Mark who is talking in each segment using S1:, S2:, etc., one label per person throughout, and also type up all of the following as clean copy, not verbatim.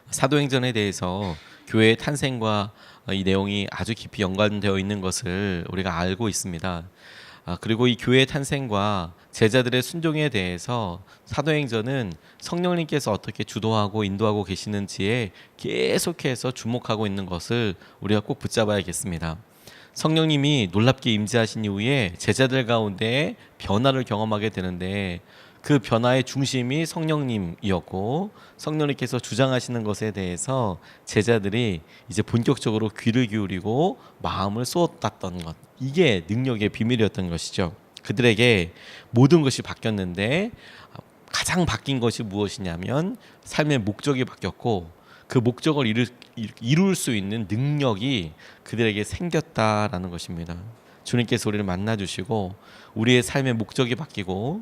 S1: 사도행전에 대해서 교회의 탄생과 이 내용이 아주 깊이 연관되어 있는 것을 우리가 알고 있습니다. 그리고 이 교회의 탄생과 제자들의 순종에 대해서 사도행전은 성령님께서 어떻게 주도하고 인도하고 계시는지에 계속해서 주목하고 있는 것을 우리가 꼭 붙잡아야겠습니다. 성령님이 놀랍게 임재하신 이후에 제자들 가운데 변화를 경험하게 되는데, 그 변화의 중심이 성령님이었고, 성령님께서 주장하시는 것에 대해서 제자들이 이제 본격적으로 귀를 기울이고 마음을 쏟았던 것, 이게 능력의 비밀이었던 것이죠. 그들에게 모든 것이 바뀌었는데 가장 바뀐 것이 무엇이냐면 삶의 목적이 바뀌었고, 그 목적을 이룰 수 있는 능력이 그들에게 생겼다라는 것입니다. 주님께서 우리를 만나주시고 우리의 삶의 목적이 바뀌고,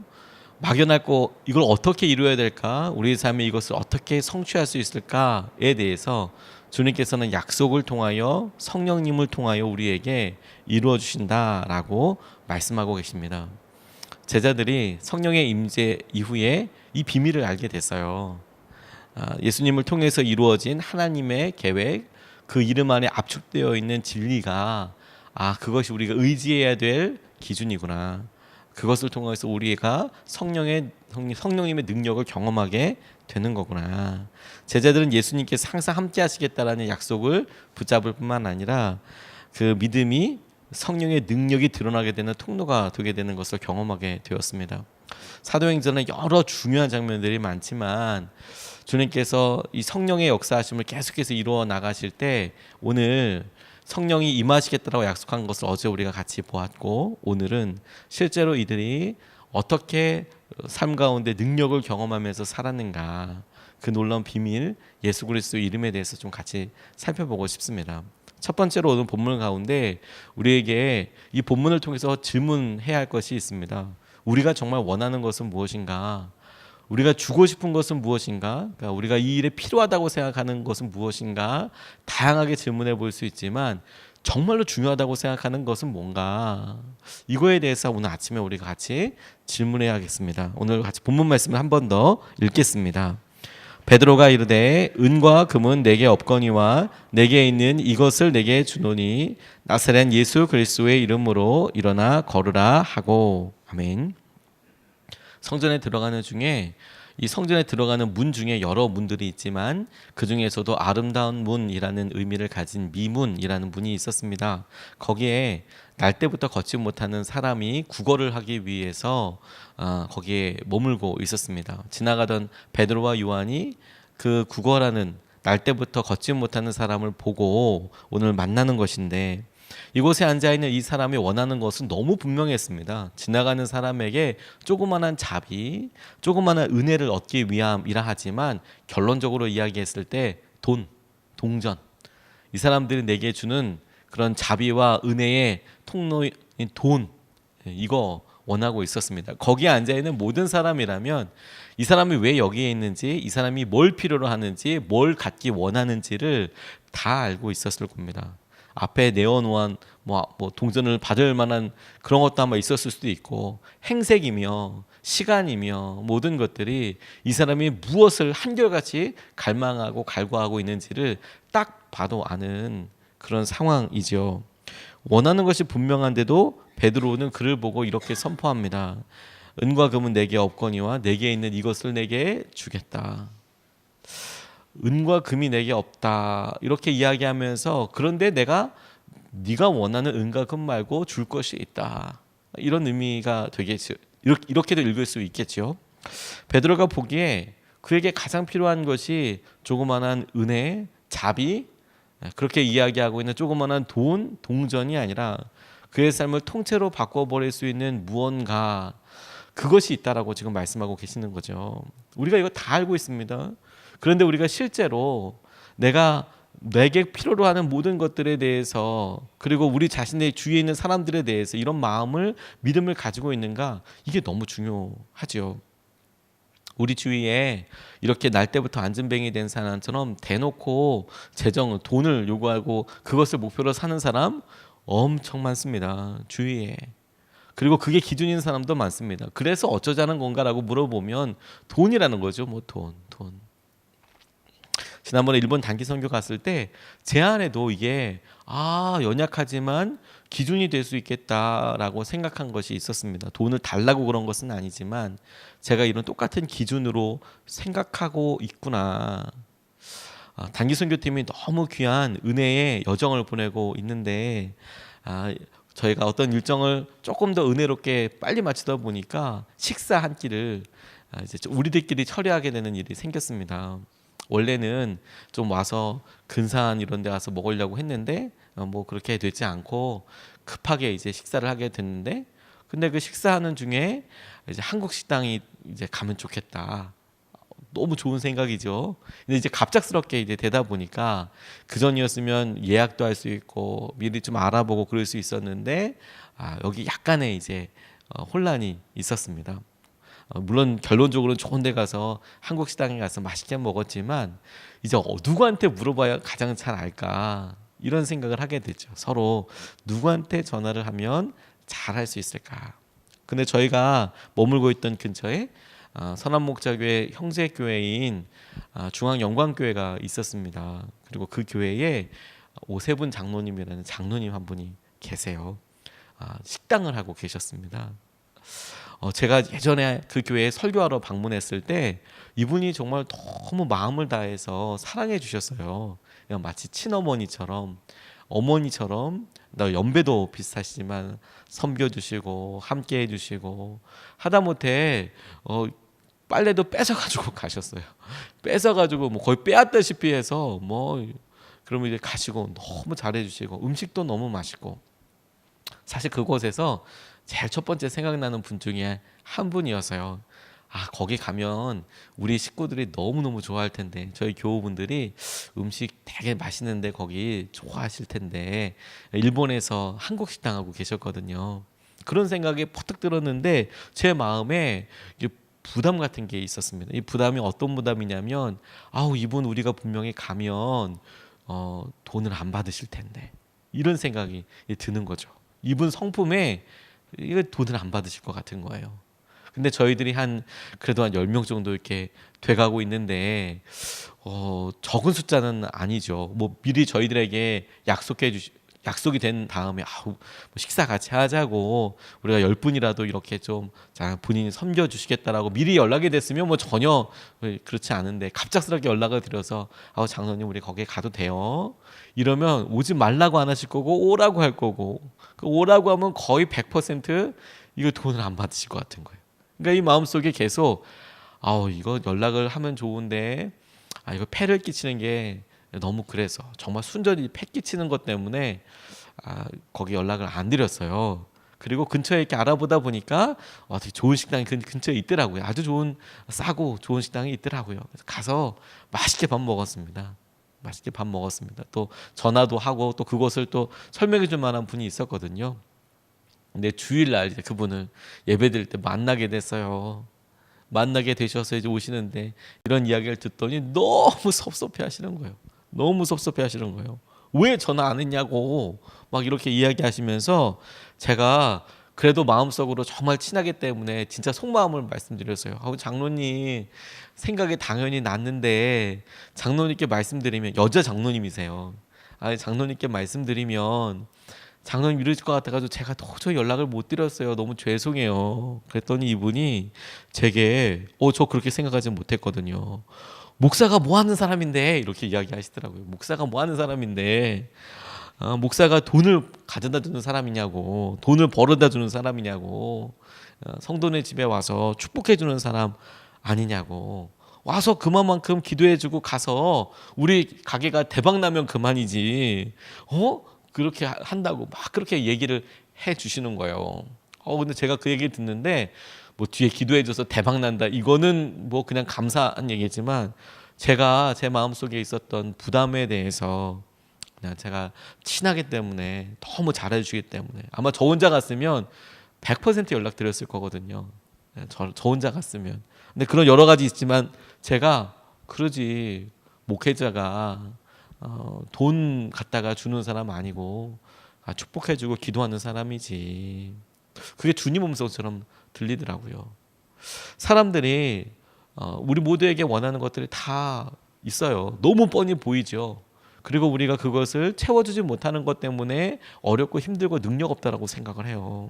S1: 막연하고 이걸 어떻게 이루어야 될까, 우리의 삶에 이것을 어떻게 성취할 수 있을까에 대해서 주님께서는 약속을 통하여 성령님을 통하여 우리에게 이루어 주신다라고 말씀하고 계십니다. 제자들이 성령의 임재 이후에 이 비밀을 알게 됐어요. 예수님을 통해서 이루어진 하나님의 계획, 그 이름 안에 압축되어 있는 진리가 그것이 우리가 의지해야 될 기준이구나. 그것을 통해서 우리가 성령님의 능력을 경험하게 되는 거구나. 제자들은 예수님께서 항상 함께 하시겠다라는 약속을 붙잡을 뿐만 아니라 그 믿음이 성령의 능력이 드러나게 되는 통로가 되게 되는 것을 경험하게 되었습니다. 사도행전은 여러 중요한 장면들이 많지만 주님께서 이 성령의 역사하심을 계속해서 이루어 나가실 때, 오늘 성령이 임하시겠다라고 약속한 것을 어제 우리가 같이 보았고, 오늘은 실제로 이들이 어떻게 삶 가운데 능력을 경험하면서 살았는가, 그 놀라운 비밀, 예수 그리스도의 이름에 대해서 좀 같이 살펴보고 싶습니다. 첫 번째로 오늘 본문 가운데 우리에게 이 본문을 통해서 질문해야 할 것이 있습니다. 우리가 정말 원하는 것은 무엇인가? 우리가 주고 싶은 것은 무엇인가? 그러니까 우리가 이 일에 필요하다고 생각하는 것은 무엇인가? 다양하게 질문해 볼 수 있지만 정말로 중요하다고 생각하는 것은 뭔가? 이거에 대해서 오늘 아침에 우리가 같이 질문해야겠습니다. 오늘 같이 본문 말씀을 한 번 더 읽겠습니다. 베드로가 이르되 은과 금은 내게 없거니와 내게 있는 이것을 내게 주노니 나사렛 예수 그리스도의 이름으로 일어나 걸으라 하고. 아멘. 성전에 들어가는 중에, 이 성전에 들어가는 문 중에 여러 문들이 있지만 그 중에서도 아름다운 문이라는 의미를 가진 미문이라는 문이 있었습니다. 거기에 날 때부터 걷지 못하는 사람이 구걸을 하기 위해서 거기에 머물고 있었습니다. 지나가던 베드로와 요한이 그 구걸하는 날 때부터 걷지 못하는 사람을 보고 오늘 만나는 것인데, 이곳에 앉아있는 이 사람이 원하는 것은 너무 분명했습니다. 지나가는 사람에게 조그마한 자비, 조그마한 은혜를 얻기 위함이라 하지만 결론적으로 이야기했을 때 동전, 이 사람들이 내게 주는 그런 자비와 은혜의 통로인 돈, 이거 원하고 있었습니다. 거기에 앉아있는 모든 사람이라면 이 사람이 왜 여기에 있는지, 이 사람이 뭘 필요로 하는지, 뭘 갖기 원하는지를 다 알고 있었을 겁니다. 앞에 내어놓은 동전을 받을 만한 그런 것도 아마 있었을 수도 있고, 행색이며 시간이며 모든 것들이 이 사람이 무엇을 한결같이 갈망하고 갈구하고 있는지를 딱 봐도 아는 그런 상황이죠. 원하는 것이 분명한데도 베드로는 그를 보고 이렇게 선포합니다. 은과 금은 내게 없거니와 내게 있는 이것을 내게 주겠다. 은과 금이 내게 없다 이렇게 이야기하면서, 그런데 네가 원하는 은과 금 말고 줄 것이 있다, 이런 의미가 되겠죠. 이렇게도 읽을 수 있겠죠. 베드로가 보기에 그에게 가장 필요한 것이 조그만한 은혜, 자비, 그렇게 이야기하고 있는 조그만한 동전이 아니라 그의 삶을 통째로 바꿔버릴 수 있는 무언가, 그것이 있다라고 지금 말씀하고 계시는 거죠. 우리가 이거 다 알고 있습니다. 그런데 우리가 실제로 내게 필요로 하는 모든 것들에 대해서, 그리고 우리 자신의 주위에 있는 사람들에 대해서 이런 마음을, 믿음을 가지고 있는가, 이게 너무 중요하죠. 우리 주위에 이렇게 날 때부터 안전뱅이 된 사람처럼 대놓고 돈을 요구하고 그것을 목표로 사는 사람 엄청 많습니다, 주위에. 그리고 그게 기준인 사람도 많습니다. 그래서 어쩌자는 건가라고 물어보면 돈이라는 거죠. 돈. 지난번에 일본 단기 선교 갔을 때 제 안에도 이게 연약하지만 기준이 될 수 있겠다라고 생각한 것이 있었습니다. 돈을 달라고 그런 것은 아니지만 제가 이런 똑같은 기준으로 생각하고 있구나. 단기 선교팀이 너무 귀한 은혜의 여정을 보내고 있는데 저희가 어떤 일정을 조금 더 은혜롭게 빨리 마치다 보니까 식사 한 끼를 이제 우리들끼리 처리하게 되는 일이 생겼습니다. 원래는 좀 와서 근사한 이런 데 와서 먹으려고 했는데 뭐 그렇게 되지 않고 급하게 이제 식사를 하게 됐는데, 근데 그 식사하는 중에 이제 한국 식당이 이제 가면 좋겠다. 너무 좋은 생각이죠. 근데 이제 갑작스럽게 이제 되다 보니까 그 전이었으면 예약도 할 수 있고 미리 좀 알아보고 그럴 수 있었는데 여기 약간의 이제 혼란이 있었습니다. 물론 결론적으로는 좋은 데 가서 한국 식당에 가서 맛있게 먹었지만 이제 누구한테 물어봐야 가장 잘 알까, 이런 생각을 하게 됐죠. 서로 누구한테 전화를 하면 잘 할 수 있을까. 근데 저희가 머물고 있던 근처에 선한목자교회 형제교회인 중앙영광교회가 있었습니다. 그리고 그 교회에 오세분 장로님이라는 장로님 한 분이 계세요. 식당을 하고 계셨습니다. 제가 예전에 그 교회에 설교하러 방문했을 때 이분이 정말 너무 마음을 다해서 사랑해 주셨어요. 그냥 마치 친어머니처럼, 어머니처럼, 연배도 비슷하시지만 섬겨주시고 함께 해주시고, 하다못해 빨래도 뺏어가지고 가셨어요. 뺏어가지고 뭐 거의 빼앗다시피 해서 뭐 그러면 이제 가시고 너무 잘해주시고 음식도 너무 맛있고. 사실 그곳에서 제일 첫 번째 생각나는 분 중에 한 분이어서요. 거기 가면 우리 식구들이 너무너무 좋아할 텐데, 저희 교우분들이 음식 되게 맛있는데 거기 좋아하실 텐데, 일본에서 한국 식당하고 계셨거든요. 그런 생각이 퍼뜩 들었는데 제 마음에 부담 같은 게 있었습니다. 이 부담이 어떤 부담이냐면 이분 우리가 분명히 가면 돈을 안 받으실 텐데, 이런 생각이 드는 거죠. 이분 성품에 이거 돈을 안 받으실 것 같은 거예요. 근데 저희들이 그래도 한 10명 정도 이렇게 돼가고 있는데 적은 숫자는 아니죠. 뭐 미리 저희들에게 약속이 된 다음에 뭐 식사 같이 하자고, 우리가 10분이라도 이렇게 좀 본인이 섬겨주시겠다라고 미리 연락이 됐으면 뭐 전혀 그렇지 않은데, 갑작스럽게 연락을 드려서 장로님 우리 거기에 가도 돼요? 이러면 오지 말라고 안 하실 거고 오라고 할 거고, 그 오라고 하면 거의 100% 이거 돈을 안 받으실 것 같은 거예요. 그러니까 이 마음속에 계속 이거 연락을 하면 좋은데 이거 폐를 끼치는 게 너무, 그래서 정말 순전히 폐 끼치는 것 때문에 거기 연락을 안 드렸어요. 그리고 근처에 이렇게 알아보다 보니까 되게 좋은 식당이 근처에 있더라고요. 아주 싸고 좋은 식당이 있더라고요. 그래서 가서 맛있게 밥 먹었습니다. 또 전화도 하고 또 그것을 또 설명해 줄 만한 분이 있었거든요. 근데 주일날 이제 그분을 예배드릴 때 만나게 됐어요. 만나게 되셔서 이제 오시는데 이런 이야기를 듣더니 너무 섭섭해 하시는 거예요. 왜 전화 안 했냐고 막 이렇게 이야기하시면서, 제가 그래도 마음속으로 정말 친하기 때문에 진짜 속마음을 말씀드렸어요. 장로님 생각이 당연히 났는데 장로님께 말씀드리면, 여자 장로님이세요. 장로님께 말씀드리면 장로님 이러실 것 같아가지고 제가 도저히 연락을 못 드렸어요. 너무 죄송해요. 그랬더니 이분이 제게 저 그렇게 생각하지 못했거든요. 목사가 뭐 하는 사람인데, 이렇게 이야기하시더라고요. 목사가 뭐 하는 사람인데, 목사가 돈을 가져다 주는 사람이냐고, 돈을 벌어다 주는 사람이냐고, 성도네 집에 와서 축복해 주는 사람 아니냐고, 와서 그만큼 기도해주고 가서 우리 가게가 대박 나면 그만이지 그렇게 한다고 막 그렇게 얘기를 해 주시는 거예요. 근데 제가 그 얘기 듣는데 뭐 뒤에 기도해줘서 대박 난다, 이거는 뭐 그냥 감사한 얘기지만, 제가 제 마음속에 있었던 부담에 대해서 그냥 제가 친하기 때문에, 너무 잘해주시기 때문에, 아마 저 혼자 갔으면 100% 연락드렸을 거거든요. 저 혼자 갔으면. 근데 그런 여러 가지 있지만 제가 그러지, 목회자가 돈 갖다가 주는 사람 아니고 축복해주고 기도하는 사람이지. 그게 주님 음성처럼 들리더라고요. 사람들이 우리 모두에게 원하는 것들이 다 있어요. 너무 뻔히 보이죠. 그리고 우리가 그것을 채워주지 못하는 것 때문에 어렵고 힘들고 능력 없다라고 생각을 해요.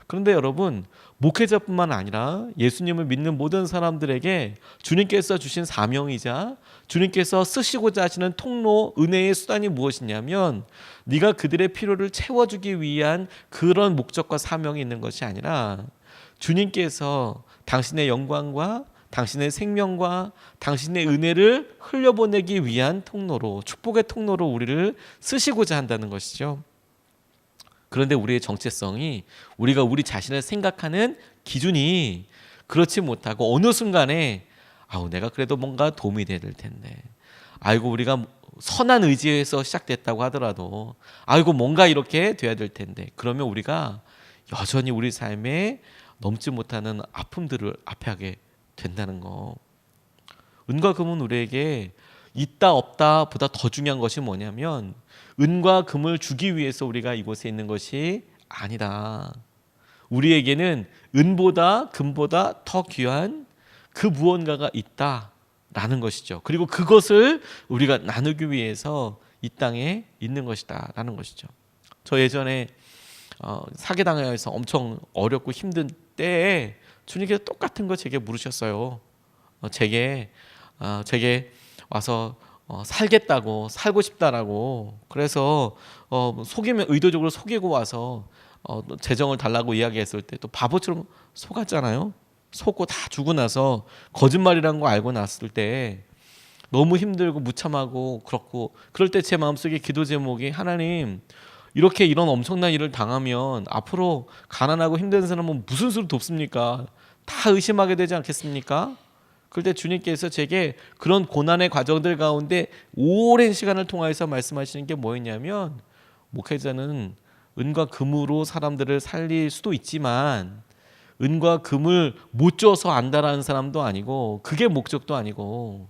S1: 그런데 여러분, 목회자뿐만 아니라 예수님을 믿는 모든 사람들에게 주님께서 주신 사명이자 주님께서 쓰시고자 하시는 통로, 은혜의 수단이 무엇이냐면 네가 그들의 필요를 채워주기 위한 그런 목적과 사명이 있는 것이 아니라 주님께서 당신의 영광과 당신의 생명과 당신의 은혜를 흘려보내기 위한 통로로, 축복의 통로로 우리를 쓰시고자 한다는 것이죠. 그런데 우리의 정체성이, 우리가 우리 자신을 생각하는 기준이 그렇지 못하고 어느 순간에 내가 그래도 뭔가 도움이 돼야 될 텐데, 우리가 선한 의지에서 시작됐다고 하더라도 뭔가 이렇게 돼야 될 텐데, 그러면 우리가 여전히 우리 삶에 넘지 못하는 아픔들을 앞에 하게 된다는 거. 은과 금은 우리에게 있다 없다 보다 더 중요한 것이 뭐냐면 은과 금을 주기 위해서 우리가 이곳에 있는 것이 아니다. 우리에게는 은보다 금보다 더 귀한 그 무언가가 있다라는 것이죠. 그리고 그것을 우리가 나누기 위해서 이 땅에 있는 것이다라는 것이죠. 저 예전에 사계당에서 엄청 어렵고 힘든 때에 주님께서 똑같은 거 제게 물으셨어요. 제게 와서 살겠다고, 살고 싶다라고. 그래서 속이면 의도적으로 속이고 와서 재정을 달라고 이야기했을 때 또 바보처럼 속았잖아요. 속고 다 주고 나서 거짓말이라는 거 알고 났을 때 너무 힘들고 무참하고 그렇고, 그럴 때 제 마음속에 기도 제목이, 하나님, 이런 엄청난 일을 당하면 앞으로 가난하고 힘든 사람은 무슨 수로 돕습니까? 다 의심하게 되지 않겠습니까? 그럴 때 주님께서 제게 그런 고난의 과정들 가운데 오랜 시간을 통해서 말씀하시는 게 뭐였냐면, 목회자는 은과 금으로 사람들을 살릴 수도 있지만 은과 금을 못 줘서 안다라는 사람도 아니고, 그게 목적도 아니고,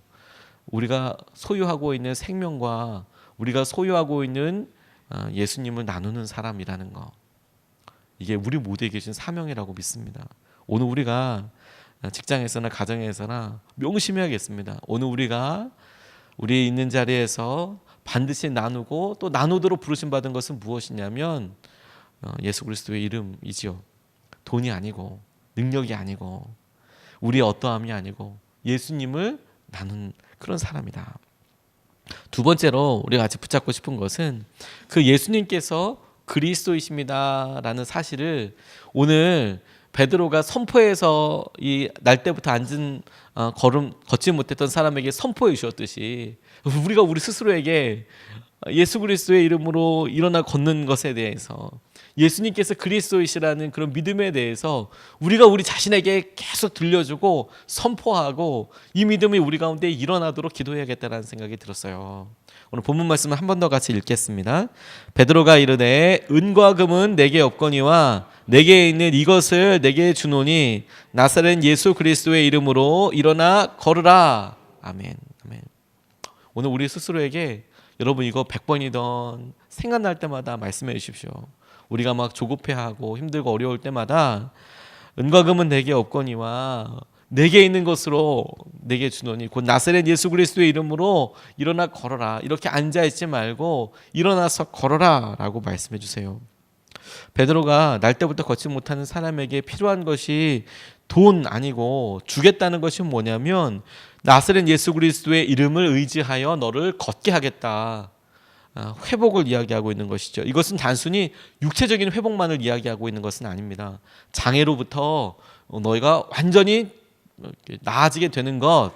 S1: 우리가 소유하고 있는 생명과 우리가 소유하고 있는 예수님을 나누는 사람이라는 거, 이게 우리 모두에게 주신 사명이라고 믿습니다. 오늘 우리가 직장에서나 가정에서나 명심해야겠습니다. 오늘 우리가 우리 있는 자리에서 반드시 나누고 또 나누도록 부르심 받은 것은 무엇이냐면 예수 그리스도의 이름이지요. 돈이 아니고 능력이 아니고 우리의 어떠함이 아니고 예수님을 나눈 그런 사람이다. 두 번째로 우리가 같이 붙잡고 싶은 것은 그 예수님께서 그리스도이십니다라는 사실을 오늘 베드로가 선포해서 이 날 때부터 앉은 걸음 걷지 못했던 사람에게 선포해 주셨듯이, 우리가 우리 스스로에게 예수 그리스도의 이름으로 일어나 걷는 것에 대해서, 예수님께서 그리스도이시라는 그런 믿음에 대해서 우리가 우리 자신에게 계속 들려주고 선포하고 이 믿음이 우리 가운데 일어나도록 기도해야겠다는 생각이 들었어요. 오늘 본문 말씀을 한 번 더 같이 읽겠습니다. 베드로가 이르되 은과 금은 내게 없거니와 내게 있는 이것을 내게 주노니 나사렛 예수 그리스도의 이름으로 일어나 걸으라. 아멘. 아멘. 오늘 우리 스스로에게, 여러분 이거 100번이던 생각날 때마다 말씀해 주십시오. 우리가 막 조급해하고 힘들고 어려울 때마다 은과 금은 내게 없거니와 내게 있는 것으로 내게 주노니 곧 나사렛 예수 그리스도의 이름으로 일어나 걸어라. 이렇게 앉아있지 말고 일어나서 걸어라 라고 말씀해 주세요. 베드로가 날 때부터 걷지 못하는 사람에게 필요한 것이 돈 아니고 주겠다는 것이 뭐냐면 나사렛 예수 그리스도의 이름을 의지하여 너를 걷게 하겠다. 회복을 이야기하고 있는 것이죠. 이것은 단순히 육체적인 회복만을 이야기하고 있는 것은 아닙니다. 장애로부터 너희가 완전히 나아지게 되는 것,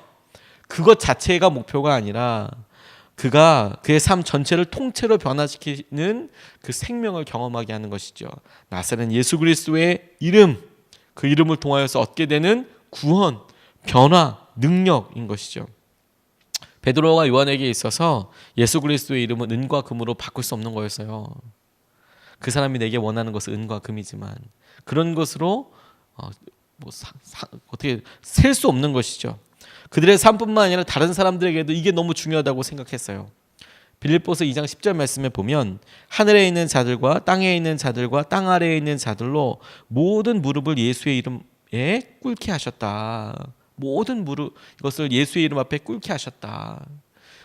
S1: 그것 자체가 목표가 아니라 그가 그의 삶 전체를 통째로 변화시키는 그 생명을 경험하게 하는 것이죠. 나사렛 예수 그리스도의 이름, 그 이름을 통하여서 얻게 되는 구원, 변화, 능력인 것이죠. 베드로가 요한에게 있어서 예수 그리스도의 이름은 은과 금으로 바꿀 수 없는 거였어요. 그 사람이 내게 원하는 것은 은과 금이지만 그런 것으로 어떻게 셀 수 없는 것이죠. 그들의 삶뿐만 아니라 다른 사람들에게도 이게 너무 중요하다고 생각했어요. 빌립보서 2장 10절 말씀에 보면 하늘에 있는 자들과 땅에 있는 자들과 땅 아래에 있는 자들로 모든 무릎을 예수의 이름에 꿇게 하셨다. 모든 무릎 이것을 예수의 이름 앞에 꿇게 하셨다.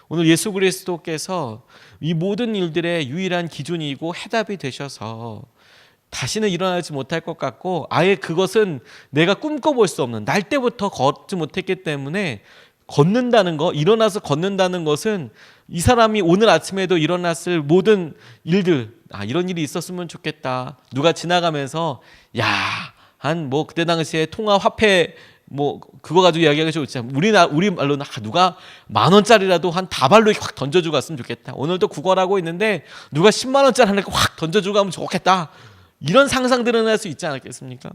S1: 오늘 예수 그리스도께서 이 모든 일들의 유일한 기준이고 해답이 되셔서 다시는 일어나지 못할 것 같고 아예 그것은 내가 꿈꿔볼 수 없는, 날 때부터 걷지 못했기 때문에 걷는다는 거, 일어나서 걷는다는 것은 이 사람이 오늘 아침에도 일어났을 모든 일들, 이런 일이 있었으면 좋겠다. 누가 지나가면서 한 뭐 그때 당시에 통화 화폐 뭐 그거 가지고 이야기하기 좋지. 우리 말로는 누가 10,000원짜리라도 한 다발로 확 던져주고 갔으면 좋겠다. 오늘도 구걸하고 있는데 누가 10만 원짜리 하나 확 던져주고 가면 좋겠다. 이런 상상들은 할 수 있지 않았겠습니까?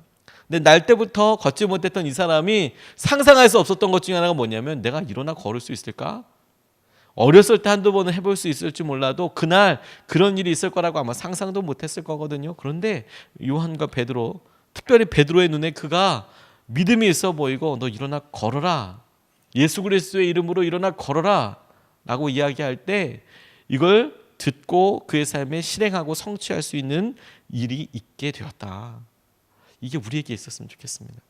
S1: 근데 날 때부터 걷지 못했던 이 사람이 상상할 수 없었던 것 중에 하나가 뭐냐면 내가 일어나 걸을 수 있을까? 어렸을 때 한두 번은 해볼 수 있을지 몰라도 그날 그런 일이 있을 거라고 아마 상상도 못했을 거거든요. 그런데 요한과 베드로, 특별히 베드로의 눈에 그가 믿음이 있어 보이고 너 일어나 걸어라. 예수 그리스도의 이름으로 일어나 걸어라 라고 이야기할 때 이걸 듣고 그의 삶에 실행하고 성취할 수 있는 일이 있게 되었다. 이게 우리에게 있었으면 좋겠습니다.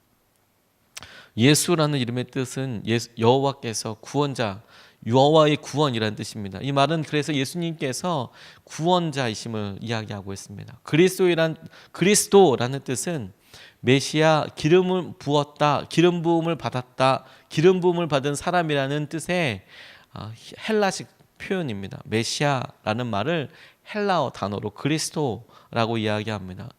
S1: 예수라는 이름의 뜻은 여호와께서 구원자, 여호와의 구원이라는 뜻입니다. 이 말은 그래서 예수님께서 구원자이심을 이야기하고 있습니다. 그리스도라는 뜻은 메시아, 기름을 부었다, 기름 부음을 받았다, 기름 부음을 받은 사람이라는 뜻의 헬라식 표현입니다. 메시아라는 말을 헬라어 단어로 그리스도라고 이야기합니다.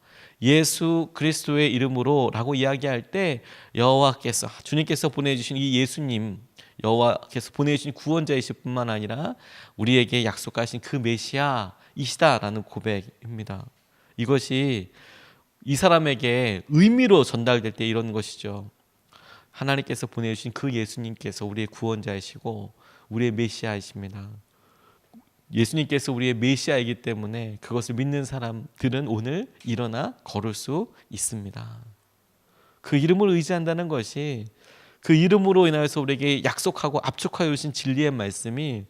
S1: 예수 그리스도의 이름으로 라고 이야기할 때 여호와께서, 주님께서 보내주신 이 예수님, 여호와께서 보내주신 구원자이실 뿐만 아니라 우리에게 약속하신 그 메시아이시다라는 고백입니다. 이것이 이 사람에게 의미로 전달될 때 이런 것이죠. 하나님께서 보내주신 그 예수님께서 우리의 구원자이시고 우리의 메시아이십니다. 예수님께서 우리의 메시아이기 때문에 그것을 믿는 사람들은 오늘 일어나 걸을 수 있습니다. 그 이름을 의지한다는 것이, 그 이름으로 인하여서 우리에게 약속하고 압축하여 주신 진리의 말씀이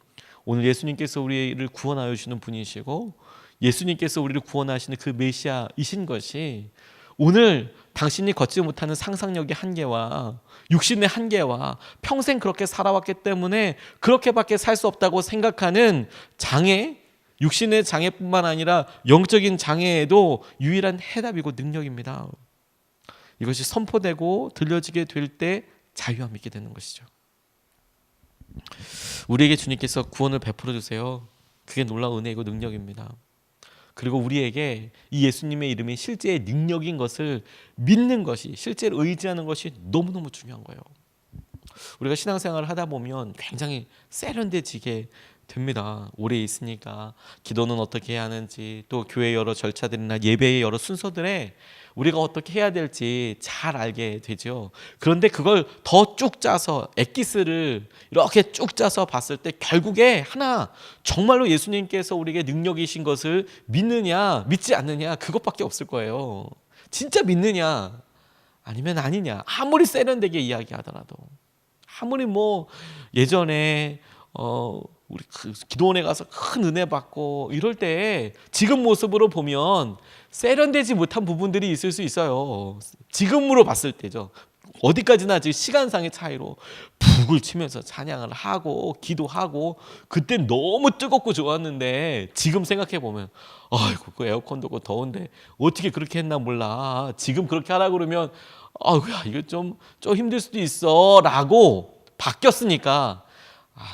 S1: 오늘 예수님께서 우리를 구원하여 주시는 분이시고 예수님께서 우리를 구원하시는 그 메시아이신 것이 오늘 당신이 걷지 못하는 상상력의 한계와 육신의 한계와 평생 그렇게 살아왔기 때문에 그렇게밖에 살 수 없다고 생각하는 장애, 육신의 장애뿐만 아니라 영적인 장애에도 유일한 해답이고 능력입니다. 이것이 선포되고 들려지게 될 때 자유함이 있게 되는 것이죠. 우리에게 주님께서 구원을 베풀어 주세요. 그게 놀라운 은혜이고 능력입니다. 그리고 우리에게 이 예수님의 이름이 실제의 능력인 것을 믿는 것이, 실제로 의지하는 것이 너무너무 중요한 거예요. 우리가 신앙생활을 하다 보면 굉장히 세련돼지게 됩니다. 오래 있으니까 기도는 어떻게 해야 하는지, 또 교회 여러 절차들이나 예배의 여러 순서들에 우리가 어떻게 해야 될지 잘 알게 되죠. 그런데 그걸 더 쭉 짜서, 엑기스를 이렇게 쭉 짜서 봤을 때 결국에 하나, 정말로 예수님께서 우리에게 능력이신 것을 믿느냐 믿지 않느냐, 그것밖에 없을 거예요. 진짜 믿느냐 아니면 아니냐. 아무리 세련되게 이야기하더라도, 아무리 뭐 예전에 우리 기도원에 가서 큰 은혜 받고 이럴 때 지금 모습으로 보면 세련되지 못한 부분들이 있을 수 있어요. 지금으로 봤을 때죠. 어디까지나 지금 시간상의 차이로 북을 치면서 찬양을 하고 기도하고, 그때 너무 뜨겁고 좋았는데 지금 생각해 보면 아이고 그 에어컨도 그 더운데 어떻게 그렇게 했나 몰라. 지금 그렇게 하라 그러면 아이고야 이거 좀 힘들 수도 있어라고 바뀌었으니까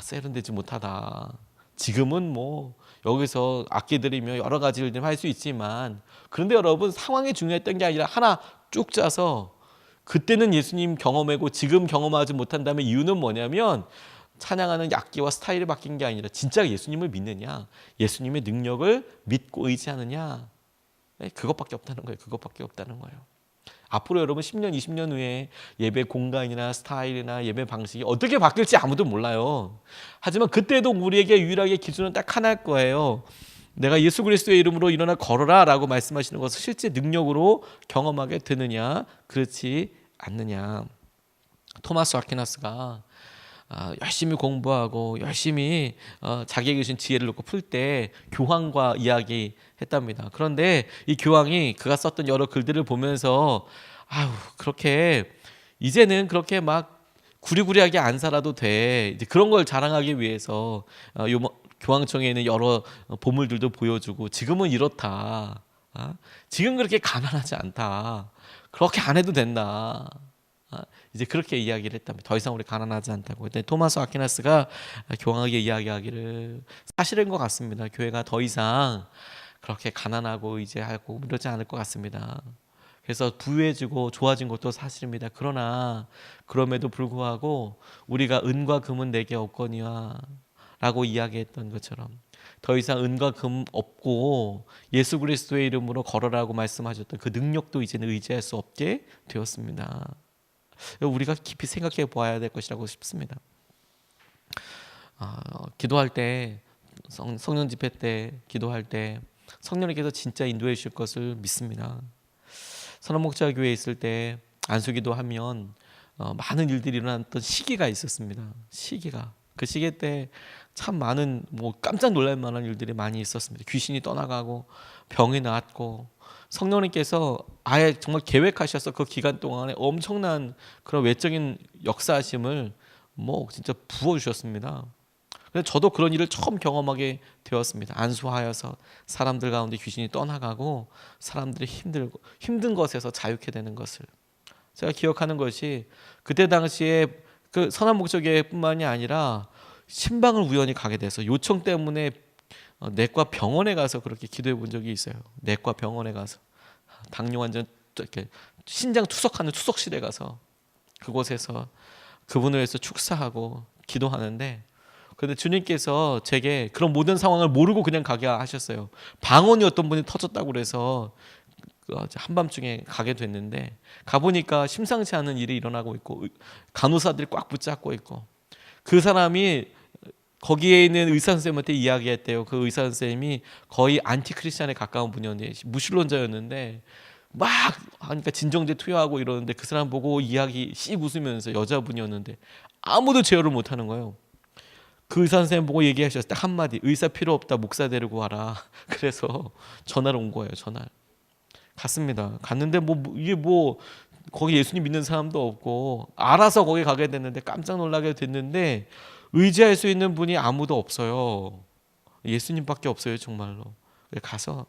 S1: 세련되지 못하다. 지금은 뭐 여기서 악기 들이며 여러 가지 일들 할 수 있지만, 그런데 여러분 상황이 중요했던 게 아니라 하나 쭉 짜서 그때는 예수님 경험하고 지금 경험하지 못한다면 이유는 뭐냐면 찬양하는 악기와 스타일이 바뀐 게 아니라 진짜 예수님을 믿느냐, 예수님의 능력을 믿고 의지하느냐, 그것밖에 없다는 거예요. 그것밖에 없다는 거예요. 앞으로 여러분 10년, 20년 후에 예배 공간이나 스타일이나 예배 방식이 어떻게 바뀔지 아무도 몰라요. 하지만 그때도 우리에게 유일하게 기준은 딱 하나일 거예요. 내가 예수 그리스도의 이름으로 일어나 걸어라 라고 말씀하시는 것을 실제 능력으로 경험하게 되느냐, 그렇지 않느냐. 토마스 아퀴나스가 열심히 공부하고 열심히 자기에게 주신 지혜를 놓고 풀 때 교황과 이야기했답니다. 그런데 이 교황이 그가 썼던 여러 글들을 보면서 그렇게 이제는 그렇게 막 구리구리하게 안 살아도 돼. 이제 그런 걸 자랑하기 위해서 교황청에 있는 여러 보물들도 보여주고 지금은 이렇다. 지금 그렇게 가난하지 않다. 그렇게 안 해도 된다. 이제 그렇게 이야기를 했답니다. 더 이상 우리 가난하지 않다고. 근데 토마스 아퀴나스가 교황에게 이야기하기를 사실인 것 같습니다. 교회가 더 이상 그렇게 가난하고 이제 하고 이러지 않을 것 같습니다. 그래서 부유해지고 좋아진 것도 사실입니다. 그러나 그럼에도 불구하고 우리가 은과 금은 내게 없거니와 라고 이야기했던 것처럼 더 이상 은과 금 없고 예수 그리스도의 이름으로 걸어라고 말씀하셨던 그 능력도 이제는 의지할 수 없게 되었습니다. 우리가 깊이 생각해 보아야 될 것이라고 싶습니다. 기도할 때 성령 집회 때 기도할 때 성령님께서 진짜 인도해 주실 것을 믿습니다. 선한 목자 교회에 있을 때 안수기도 하면 많은 일들이 일어났던 시기가 있었습니다. 그 시기 때 참 많은 깜짝 놀랄 만한 일들이 많이 있었습니다. 귀신이 떠나가고 병이 나았고 성령님께서 아예 정말 계획하셔서 그 기간 동안에 엄청난 그런 외적인 역사하심을 진짜 부어주셨습니다. 근데 저도 그런 일을 처음 경험하게 되었습니다. 안수하여서 사람들 가운데 귀신이 떠나가고 사람들이 힘든 것에서 자유케 되는 것을 제가 기억하는 것이 그때 당시에 그 선한 목적교회뿐만이 아니라 신방을 우연히 가게 돼서 요청 때문에 내과 병원에 가서 그렇게 기도해 본 적이 있어요. 내과 병원에 가서 당뇨 환자 이렇게 신장 투석하는 투석실에 가서 그곳에서 그분을 위해서 축사하고 기도하는데 그런데 주님께서 제게 그런 모든 상황을 모르고 그냥 가게 하셨어요. 방언이 어떤 분이 터졌다고 그래서 한밤중에 가게 됐는데 가보니까 심상치 않은 일이 일어나고 있고 간호사들이 꽉 붙잡고 있고 그 사람이 거기에 있는 의사 선생님한테 이야기했대요. 그 의사 선생님이 거의 안티크리스찬에 가까운 분이었는데 무신론자였는데 막 하니까 진정제 투여하고 이러는데 그 사람 보고 이야기 씩 웃으면서 여자분이었는데 아무도 제어를 못하는 거예요. 그 의사 선생님 보고 얘기하셨어요. 딱 한마디, 의사 필요 없다, 목사 데리고 와라. 그래서 전화를 온 거예요. 전화를 갔습니다. 갔는데 이게 거기 예수님 믿는 사람도 없고 알아서 거기 가게 됐는데 깜짝 놀라게 됐는데 의지할 수 있는 분이 아무도 없어요. 예수님밖에 없어요. 정말로. 가서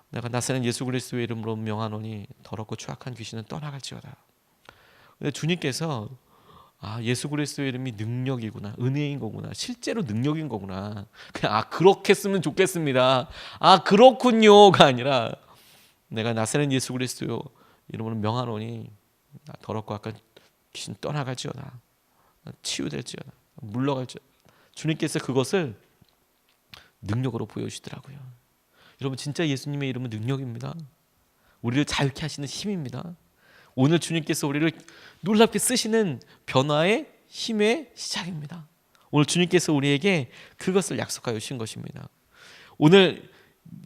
S1: 내가 나사렛 예수 그리스도의 이름으로 명하노니 더럽고 추악한 귀신은 떠나갈지어다. 근데 주님께서 예수 그리스도의 이름이 능력이구나, 은혜인 거구나, 실제로 능력인 거구나. 그냥 그렇게 쓰면 좋겠습니다. 그렇군요가 아니라 내가 나사렛 예수 그리스도 이름으로 명하노니 더럽고 악한 귀신 떠나갈지어다, 치유될지어다, 물러갈지어다. 주님께서 그것을 능력으로 보여주시더라고요. 여러분 진짜 예수님의 이름은 능력입니다. 우리를 자유케 하시는 힘입니다. 오늘 주님께서 우리를 놀랍게 쓰시는 변화의 힘의 시작입니다. 오늘 주님께서 우리에게 그것을 약속하여 주신 것입니다. 오늘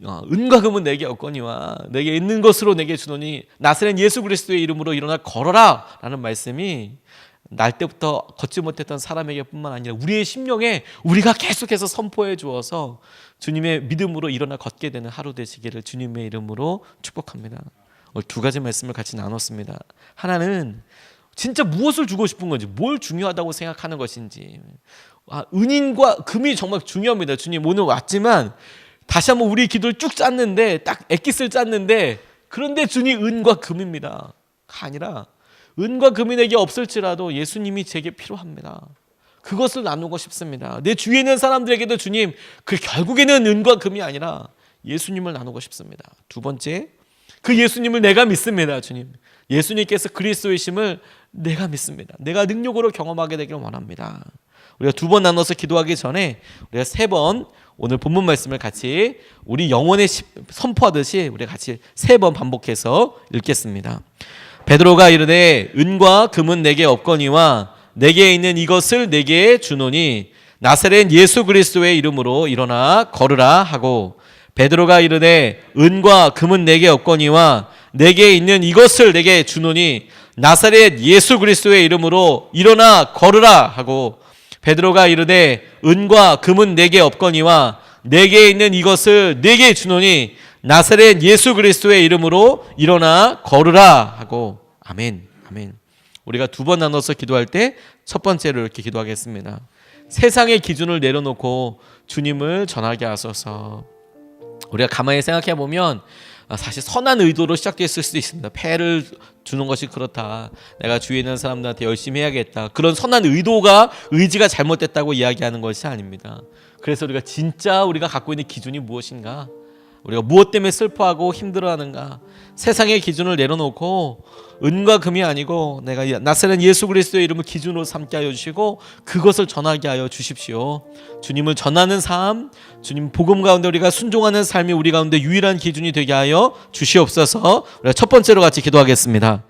S1: 은과 금은 내게 없거니와 내게 있는 것으로 내게 주노니 나사렛 예수 그리스도의 이름으로 일어나 걸어라 라는 말씀이 날 때부터 걷지 못했던 사람에게 뿐만 아니라 우리의 심령에 우리가 계속해서 선포해 주어서 주님의 믿음으로 일어나 걷게 되는 하루 되시기를 주님의 이름으로 축복합니다. 오늘 두 가지 말씀을 같이 나눴습니다. 하나는 진짜 무엇을 주고 싶은 건지, 뭘 중요하다고 생각하는 것인지. 은인과 금이 정말 중요합니다. 주님 오늘 왔지만 다시 한번 우리 기도를 쭉 짰는데 딱 엑기스를 짰는데 그런데 주님 은과 금입니다. 아니라 은과 금이 내게 없을지라도 예수님이 제게 필요합니다. 그것을 나누고 싶습니다. 내 주위에 있는 사람들에게도 주님 그 결국에는 은과 금이 아니라 예수님을 나누고 싶습니다. 두 번째, 그 예수님을 내가 믿습니다. 주님 예수님께서 그리스도이심을 내가 믿습니다. 내가 능력으로 경험하게 되길 원합니다. 우리가 두 번 나눠서 기도하기 전에 우리가 세 번 오늘 본문 말씀을 같이 우리 영혼에 선포하듯이 우리가 같이 세 번 반복해서 읽겠습니다. 베드로가 이르되 은과 금은 내게 없거니와 내게 있는 이것을 내게 주노니 나사렛 예수 그리스도의 이름으로 일어나 걸으라 하고 베드로가 이르되 은과 금은 내게 없거니와 내게 있는 이것을 내게 주노니 나사렛 예수 그리스도의 이름으로 일어나 걸으라 하고 베드로가 이르되 은과 금은 내게 없거니와 내게 있는 이것을 내게 주노니 나사렛 예수 그리스도의 이름으로 일어나 걸으라 하고 아멘. 아멘. 우리가 두 번 나눠서 기도할 때 첫 번째로 이렇게 기도하겠습니다. 세상의 기준을 내려놓고 주님을 전하게 하소서. 우리가 가만히 생각해 보면 사실 선한 의도로 시작됐을 수도 있습니다. 폐를 주는 것이 그렇다. 내가 주위에 있는 사람들한테 열심히 해야겠다. 그런 선한 의지가 잘못됐다고 이야기하는 것이 아닙니다. 그래서 우리가 진짜 우리가 갖고 있는 기준이 무엇인가? 우리가 무엇 때문에 슬퍼하고 힘들어하는가? 세상의 기준을 내려놓고 은과 금이 아니고 내가 나사렛 예수 그리스도의 이름을 기준으로 삼게 하여 주시고 그것을 전하게 하여 주십시오. 주님을 전하는 삶, 주님 복음 가운데 우리가 순종하는 삶이 우리 가운데 유일한 기준이 되게 하여 주시옵소서. 우리가 첫 번째로 같이 기도하겠습니다.